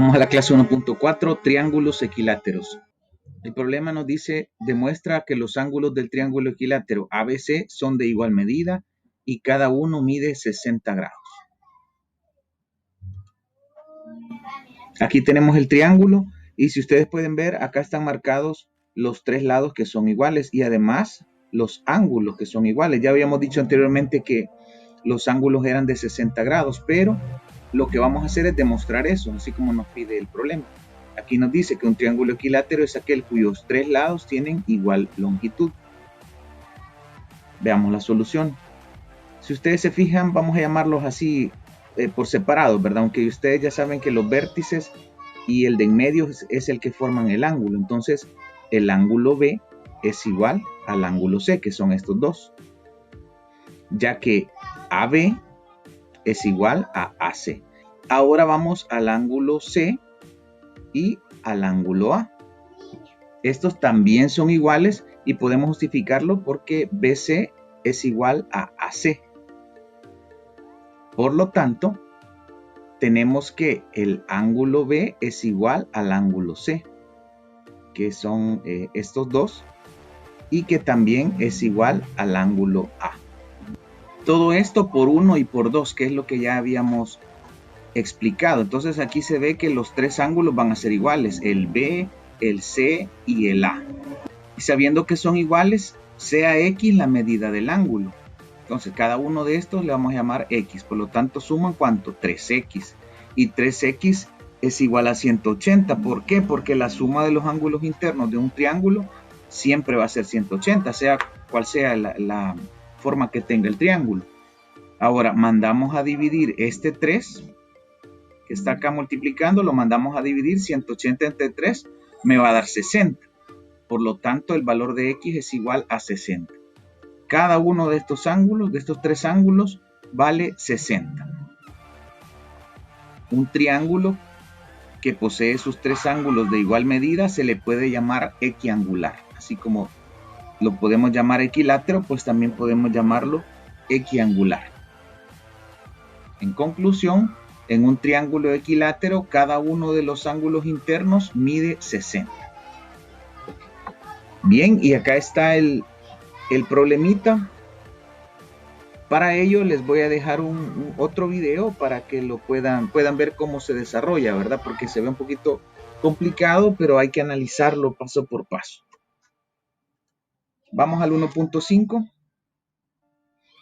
Vamos a la clase 1.4, triángulos equiláteros. El problema nos dice, demuestra que los ángulos del triángulo equilátero ABC son de igual medida y cada uno mide 60 grados. Aquí tenemos el triángulo y si ustedes pueden ver, acá están marcados los tres lados que son iguales y además los ángulos que son iguales. Ya habíamos dicho anteriormente que los ángulos eran de 60 grados, pero lo que vamos a hacer es demostrar eso, así como nos pide el problema. Aquí nos dice que un triángulo equilátero es aquel cuyos tres lados tienen igual longitud. Veamos la solución. Si ustedes se fijan, vamos a llamarlos así por separado, ¿verdad? Aunque ustedes ya saben que los vértices y el de en medio es el que forman el ángulo. Entonces, el ángulo B es igual al ángulo C, que son estos dos. Ya que AB es igual a AC. Ahora vamos al ángulo C y al ángulo A. Estos también son iguales y podemos justificarlo porque BC es igual a AC. Por lo tanto, tenemos que el ángulo B es igual al ángulo C, que son estos dos, y que también es igual al ángulo A. Todo esto por 1 y por 2, que es lo que ya habíamos explicado. Entonces aquí se ve que los tres ángulos van a ser iguales, el B, el C y el A. Y sabiendo que son iguales, sea X la medida del ángulo. Entonces cada uno de estos le vamos a llamar X, por lo tanto suman ¿cuánto? 3X. Y 3X es igual a 180. ¿Por qué? Porque la suma de los ángulos internos de un triángulo siempre va a ser 180, sea cual sea la forma que tenga el triángulo. Ahora mandamos a dividir este 3, que está acá multiplicando, lo mandamos a dividir 180 entre 3, me va a dar 60. Por lo tanto, el valor de X es igual a 60. Cada uno de estos ángulos, de estos tres ángulos, vale 60. Un triángulo que posee sus tres ángulos de igual medida se le puede llamar equiangular. Así como lo podemos llamar equilátero, pues también podemos llamarlo equiangular. En conclusión, en un triángulo equilátero, cada uno de los ángulos internos mide 60. Bien, y acá está el problemita. Para ello les voy a dejar otro video para que lo puedan ver cómo se desarrolla, ¿verdad? Porque se ve un poquito complicado, pero hay que analizarlo paso por paso. Vamos al 1.5.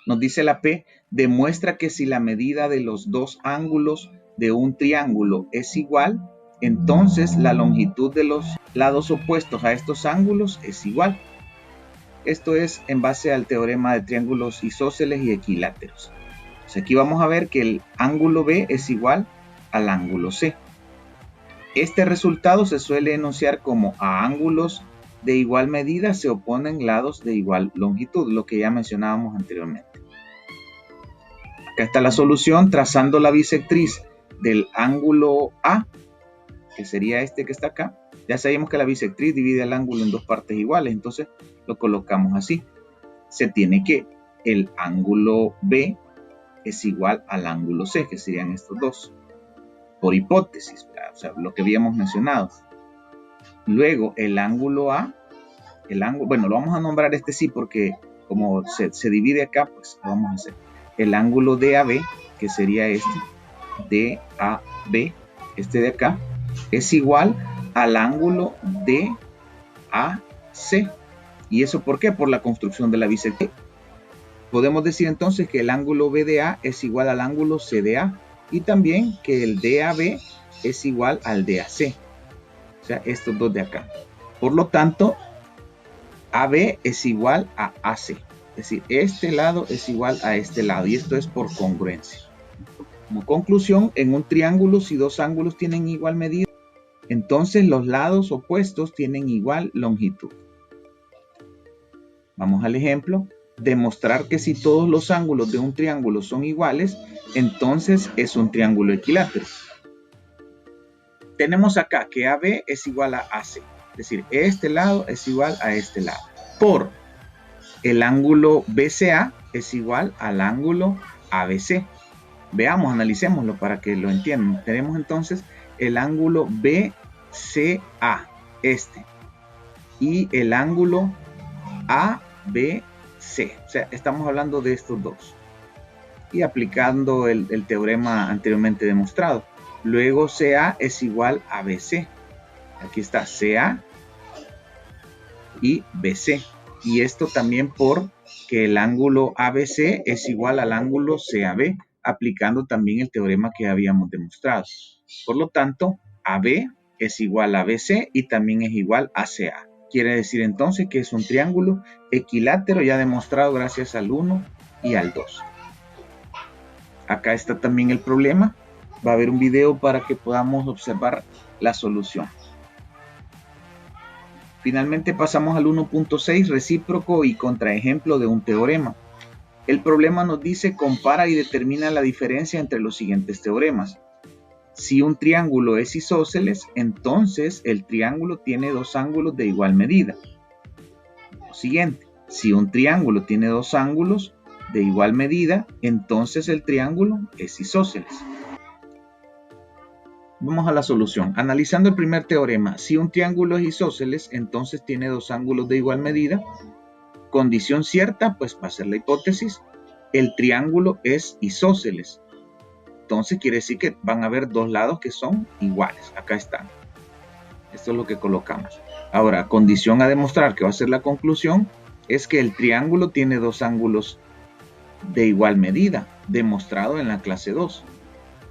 Nos dice la P, demuestra que si la medida de los dos ángulos de un triángulo es igual, entonces la longitud de los lados opuestos a estos ángulos es igual. Esto es en base al teorema de triángulos isósceles y equiláteros. Entonces aquí vamos a ver que el ángulo B es igual al ángulo C. Este resultado se suele enunciar como a ángulos de igual medida se oponen lados de igual longitud, lo que ya mencionábamos anteriormente. Acá está la solución trazando la bisectriz del ángulo A, que sería este que está acá. Ya sabemos que la bisectriz divide el ángulo en dos partes iguales, entonces lo colocamos así. Se tiene que el ángulo B es igual al ángulo C, que serían estos dos, por hipótesis, ¿verdad? O sea, lo que habíamos mencionado. Luego el ángulo A, bueno, lo vamos a nombrar este sí, porque como se divide acá, pues lo vamos a hacer. El ángulo DAB, que sería este, DAB, este de acá, es igual al ángulo DAC. ¿Y eso por qué? Por la construcción de la bisectriz. Podemos decir entonces que el ángulo BDA es igual al ángulo CDA y también que el DAB es igual al DAC. O sea, estos dos de acá. Por lo tanto, AB es igual a AC. Es decir, este lado es igual a este lado y esto es por congruencia. Como conclusión, en un triángulo, si dos ángulos tienen igual medida, entonces los lados opuestos tienen igual longitud. Vamos al ejemplo. Demostrar que si todos los ángulos de un triángulo son iguales, entonces es un triángulo equilátero. Tenemos acá que AB es igual a AC. Es decir, este lado es igual a este lado. Por el ángulo BCA es igual al ángulo ABC. Veamos, analicémoslo para que lo entiendan. Tenemos entonces el ángulo BCA, y el ángulo ABC. O sea, estamos hablando de estos dos. Y aplicando el teorema anteriormente demostrado. Luego CA es igual a BC. Aquí está CA y BC. Y esto también porque el ángulo ABC es igual al ángulo CAB, aplicando también el teorema que habíamos demostrado. Por lo tanto, AB es igual a BC y también es igual a CA. Quiere decir entonces que es un triángulo equilátero ya demostrado gracias al 1 y al 2. Acá está también el problema. Va a haber un video para que podamos observar la solución. Finalmente pasamos al 1.6, recíproco y contraejemplo de un teorema. El problema nos dice: compara y determina la diferencia entre los siguientes teoremas. Si un triángulo es isósceles, entonces el triángulo tiene dos ángulos de igual medida. Lo siguiente, si un triángulo tiene dos ángulos de igual medida, entonces el triángulo es isósceles. Vamos a la solución. Analizando el primer teorema, si un triángulo es isósceles, entonces tiene dos ángulos de igual medida. Condición cierta, pues va a ser la hipótesis, el triángulo es isósceles. Entonces quiere decir que van a haber dos lados que son iguales. Acá están. Esto es lo que colocamos. Ahora, condición a demostrar, que va a ser la conclusión, es que el triángulo tiene dos ángulos de igual medida, demostrado en la clase 2.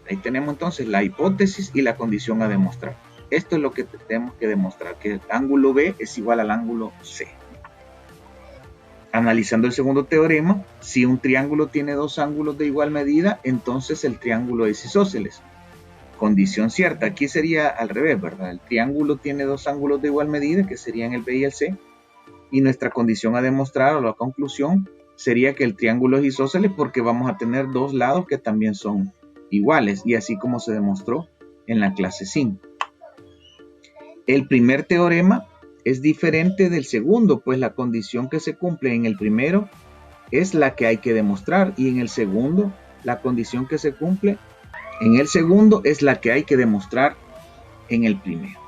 Ahí tenemos entonces la hipótesis y la condición a demostrar. Esto es lo que tenemos que demostrar, que el ángulo B es igual al ángulo C. Analizando el segundo teorema, si un triángulo tiene dos ángulos de igual medida, entonces el triángulo es isósceles. Condición cierta, aquí sería al revés, ¿verdad? El triángulo tiene dos ángulos de igual medida, que serían el B y el C, y nuestra condición a demostrar o la conclusión sería que el triángulo es isósceles porque vamos a tener dos lados que también son iguales, y así como se demostró en la clase 5. El primer teorema es diferente del segundo, pues la condición que se cumple en el primero es la que hay que demostrar, y en el segundo, la condición que se cumple en el segundo es la que hay que demostrar en el primero.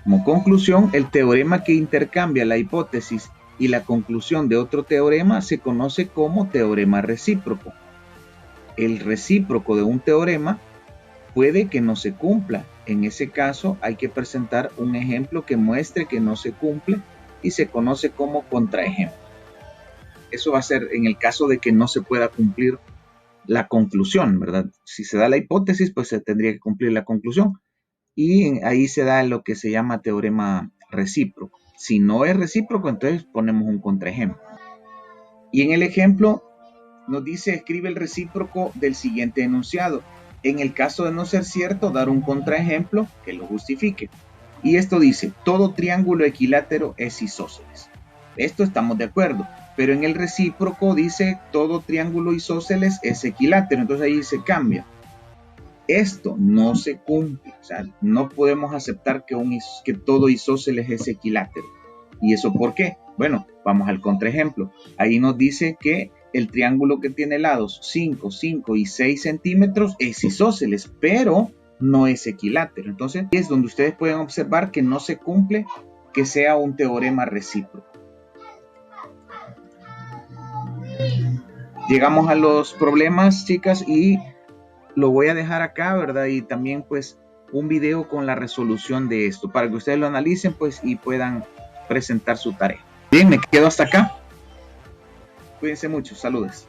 Como conclusión, el teorema que intercambia la hipótesis y la conclusión de otro teorema se conoce como teorema recíproco. El recíproco de un teorema puede que no se cumpla. En ese caso hay que presentar un ejemplo que muestre que no se cumple y se conoce como contraejemplo. Eso va a ser en el caso de que no se pueda cumplir la conclusión, ¿verdad? Si se da la hipótesis, pues se tendría que cumplir la conclusión. Y ahí se da lo que se llama teorema recíproco. Si no es recíproco, entonces ponemos un contraejemplo. Y en el ejemplo nos dice: escribe el recíproco del siguiente enunciado. En el caso de no ser cierto, dar un contraejemplo que lo justifique. Y esto dice: todo triángulo equilátero es isósceles. Esto estamos de acuerdo. Pero en el recíproco dice: todo triángulo isósceles es equilátero. Entonces ahí se cambia. Esto no se cumple. O sea, no podemos aceptar que todo isósceles es equilátero. ¿Y eso por qué? Bueno, vamos al contraejemplo. Ahí nos dice que el triángulo que tiene lados 5, 5 y 6 centímetros es isósceles, pero no es equilátero. Entonces, es donde ustedes pueden observar que no se cumple que sea un teorema recíproco. Llegamos a los problemas, chicas, y lo voy a dejar acá, ¿verdad? Y también, pues, un video con la resolución de esto, para que ustedes lo analicen, pues, y puedan presentar su tarea. Bien, me quedo hasta acá. Cuídense mucho, saludos.